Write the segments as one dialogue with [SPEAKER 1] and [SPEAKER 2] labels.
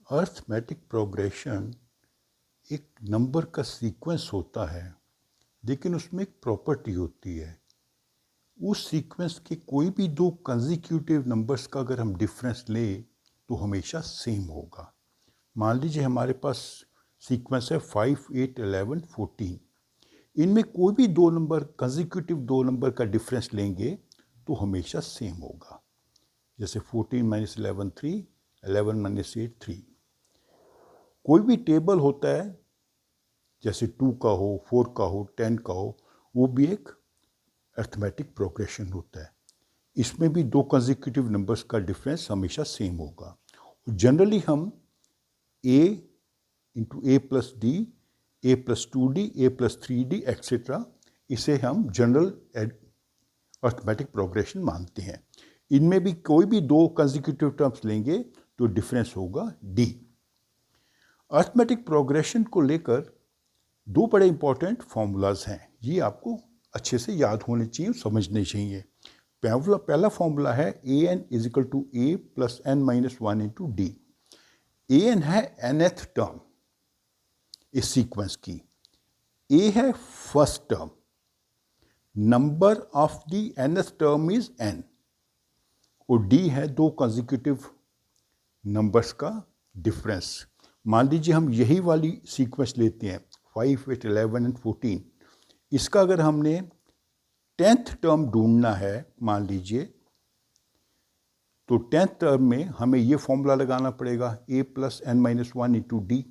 [SPEAKER 1] Arithmetic progression एक number का sequence होता है, लेकिन उसमें एक प्रॉपर्टी होती है। उस सीक्वेंस के कोई भी दो कंसेक्यूटिव नंबर्स का अगर हम डिफरेंस लें तो हमेशा सेम होगा। मान लीजिए हमारे पास सीक्वेंस है 5, 8, 11, 14। इनमें कोई भी दो नंबर कंसेक्यूटिव दो नंबर का डिफरेंस लेंगे तो हमेशा सेम होगा। जैसे 14 माइनस 11 3, 11 माइनस 8 3। कोई भी टेबल होता है, जैसे 2 का हो, 4 का हो, 10 का हो, वो भी एक अर्थमेटिक प्रोग्रेशन होता है। इसमें भी दो कंसेक्यूटिव नंबर्स का डिफरेंस हमेशा सेम होगा। जनरली हम a into A plus D, A plus 2d, A plus 3d etcetera, इसे हम जनरल अर्थमेटिक प्रोग्रेशन मानते हैं। इनमें भी कोई भी दो कंसेक्यूटिव टर्म्स लेंगे तो डिफरेंस होगा d। अर्थमेटिक प्रोग्रेशन को लेकर दो बड़े इंपॉर्टेंट फॉर्मूलाज हैं, ये आपको अच्छे से याद होने चाहिए, समझने चाहिए। पहला फॉर्मूला है A N is equal to A plus N minus 1 into D. A N है nth टर्म इस सीक्वेंस की, ए है first term, number of the nth term is n, और डी है दो कंसेक्यूटिव नंबर्स का डिफरेंस। मान लीजिए हम यही वाली सीक्वेंस लेते हैं 5, 8, 11 एंड 14। इसका अगर हमने 10th टर्म ढूंढना है मान लीजिए, तो 10th टर्म में हमें ये फॉर्मूला लगाना पड़ेगा a plus N minus 1 into D.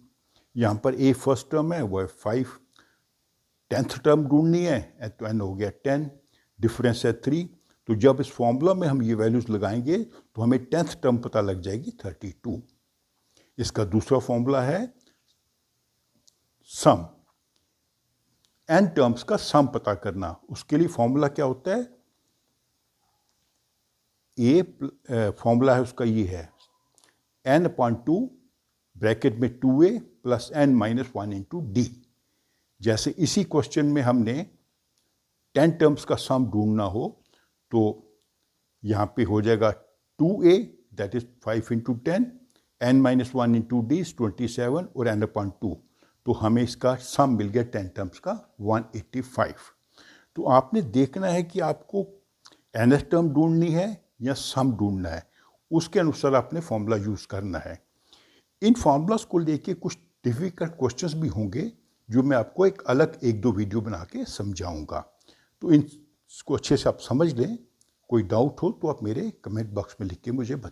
[SPEAKER 1] यहाँ पर a फर्स्ट टर्म है वो है 5, 10th टर्म ढूंढनी है तो n हो गया 10, डिफरेंस है 3। तो जब इस फॉर्मूला में हम ये वैल्यूज लगाएंगे तो हमें 10th टर्म पता लग जाएगी 32। इसका दूसरा फॉर्मूला है सम, n टर्म्स का सम पता करना। उसके लिए फॉर्मूला क्या होता है, फॉर्मूला है उसका ये है n/2 ब्रैकेट में 2a plus n minus 1 into D. जैसे इसी क्वेश्चन में हमने 10 टर्म्स का सम ढूंढना हो तो यहाँ पे हो जाएगा 2a that is 5 into 10, n minus 1 into D is 27 और n/2, तो हमें इसका सम मिल गया 10 टर्म्स का 185। तो आपने देखना है कि आपको nth टर्म ढूंढनी है या सम ढूंढना है, उसके अनुसार आपने फॉर्मूला यूज़ करना है। इन फॉर्मूलाज को लेके कुछ डिफिकल्ट क्वेश्चंस भी होंगे जो मैं आपको एक अलग 1-2 वीडियो बना के समझाऊंगा। तो इसको अच्छे से आप समझ लें। कोई डाउट हो तो आप मेरे कमेंट बॉक्स में लिख के मुझे बताएं।